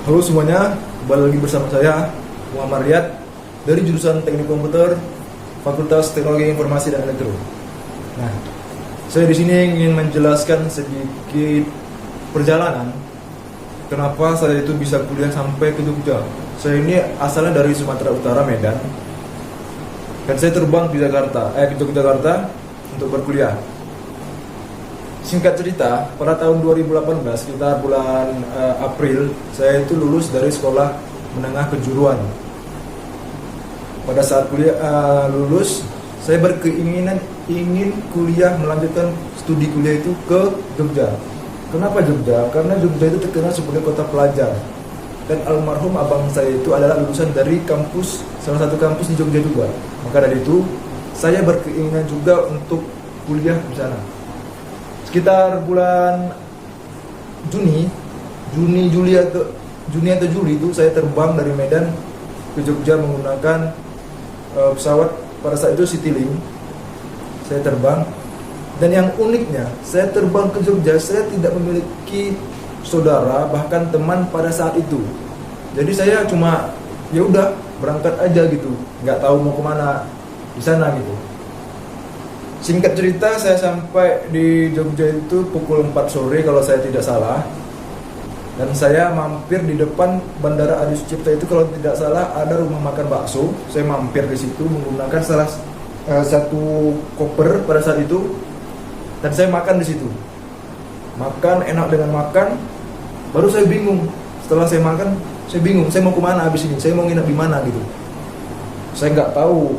Halo semuanya, kembali lagi bersama saya Muhammad Riyad dari jurusan Teknik Komputer, Fakultas Teknologi Informasi dan Elektro. Nah, saya di sini ingin menjelaskan sedikit perjalanan kenapa saya itu bisa kuliah sampai ke Jogja. Saya ini asalnya dari Sumatera Utara, Medan, dan saya terbang ke Yogyakarta untuk berkuliah. Singkat cerita, pada tahun 2018, sekitar bulan April, saya itu lulus dari sekolah menengah kejuruan. Pada saat lulus, saya berkeinginan ingin melanjutkan studi kuliah itu ke Jogja. Kenapa Jogja? Karena Jogja itu terkenal sebagai kota pelajar. Dan almarhum abang saya itu adalah lulusan dari salah satu kampus di Jogja juga. Maka dari itu, saya berkeinginan juga untuk kuliah di sana. Sekitar bulan Juni atau Juli itu saya terbang dari Medan ke Jogja menggunakan pesawat pada saat itu Citylink. Saya terbang, dan yang uniknya saya terbang ke Jogja, saya tidak memiliki saudara bahkan teman pada saat itu. Jadi saya cuma ya udah berangkat aja gitu, nggak tahu mau kemana di sana gitu. Singkat cerita, saya sampai di Jogja itu pukul 4 sore kalau saya tidak salah. Dan saya mampir di depan Bandara Adi Sucipto itu, kalau tidak salah ada rumah makan bakso. Saya mampir di situ menggunakan salah satu koper pada saat itu, dan saya makan di situ. Makan, enak dengan makan. Baru saya bingung. Setelah saya makan, saya bingung. Saya mau kemana habis ini? Saya mau nginep di mana gitu. Saya nggak tahu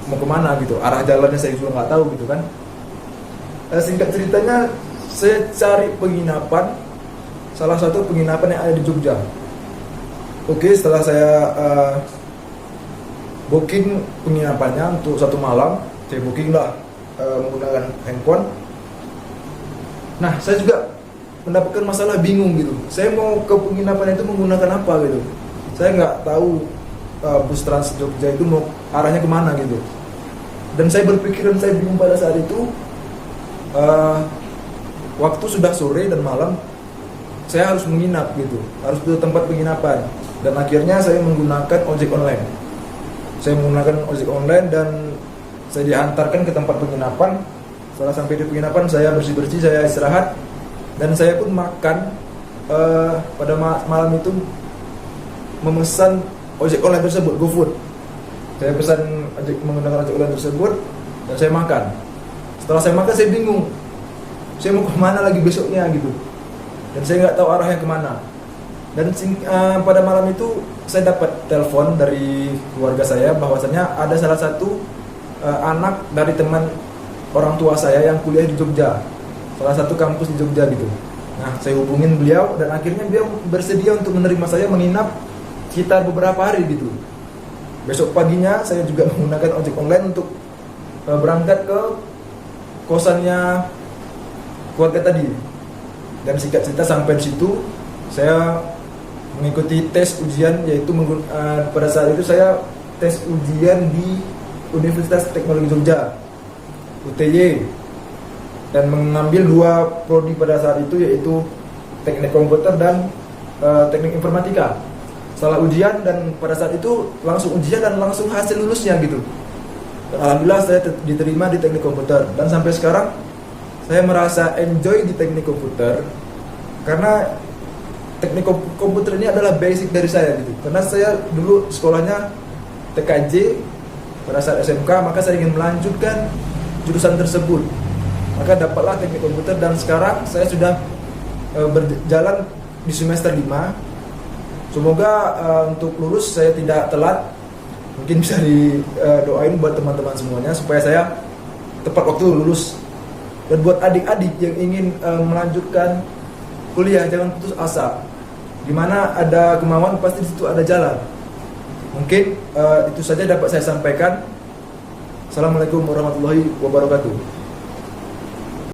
mau kemana gitu, arah jalannya saya juga nggak tahu gitu kan. Singkat ceritanya, saya cari penginapan, salah satu penginapan yang ada di Jogja. Oke, setelah saya booking penginapannya untuk 1 malam, saya booking lah menggunakan handphone. Nah, saya juga mendapatkan masalah bingung gitu. Saya mau ke penginapan itu menggunakan apa gitu. Saya nggak tahu bus Trans Jogja itu mau arahnya kemana gitu. Dan saya berpikir dan saya bingung pada saat itu. Waktu sudah sore dan malam, saya harus menginap gitu, harus ke tempat penginapan. Dan akhirnya saya menggunakan ojek online. Saya menggunakan ojek online dan saya diantarkan ke tempat penginapan. Setelah sampai di penginapan, saya bersih-bersih, saya istirahat, dan saya pun makan. Pada malam itu memesan ojek online tersebut, GoFood. Saya pesan menggunakan ojek online tersebut dan saya makan. Setelah saya makan, saya bingung. Saya mau kemana lagi besoknya gitu. Dan saya nggak tahu arahnya kemana. Dan pada malam itu saya dapat telepon dari keluarga saya bahwasanya ada salah satu anak dari teman orang tua saya yang kuliah di Jogja, salah satu kampus di Jogja gitu. Nah, saya hubungin beliau dan akhirnya beliau bersedia untuk menerima saya menginap sekitar beberapa hari gitu. Besok paginya saya juga menggunakan ojek online untuk berangkat ke kosannya keluarga tadi. Dan singkat cerita, sampai di situ saya mengikuti tes ujian, yaitu pada saat itu saya tes ujian di Universitas Teknologi Jogja, UTY, dan mengambil 2 prodi pada saat itu, yaitu Teknik Komputer dan Teknik Informatika. Setelah ujian dan pada saat itu langsung ujian dan langsung hasil lulusnya gitu. Alhamdulillah saya diterima di Teknik Komputer, dan sampai sekarang saya merasa enjoy di Teknik Komputer karena Teknik Komputer ini adalah basic dari saya gitu. Karena saya dulu sekolahnya TKJ pada saat SMK, maka saya ingin melanjutkan jurusan tersebut. Maka dapatlah Teknik Komputer, dan sekarang saya sudah berjalan di semester 5. Semoga untuk lulus saya tidak telat. Mungkin bisa didoain buat teman-teman semuanya supaya saya tepat waktu lulus. Dan buat adik-adik yang ingin melanjutkan kuliah, jangan putus asa. Dimana ada kemauan, pasti di situ ada jalan. Mungkin itu saja dapat saya sampaikan. Assalamualaikum warahmatullahi wabarakatuh.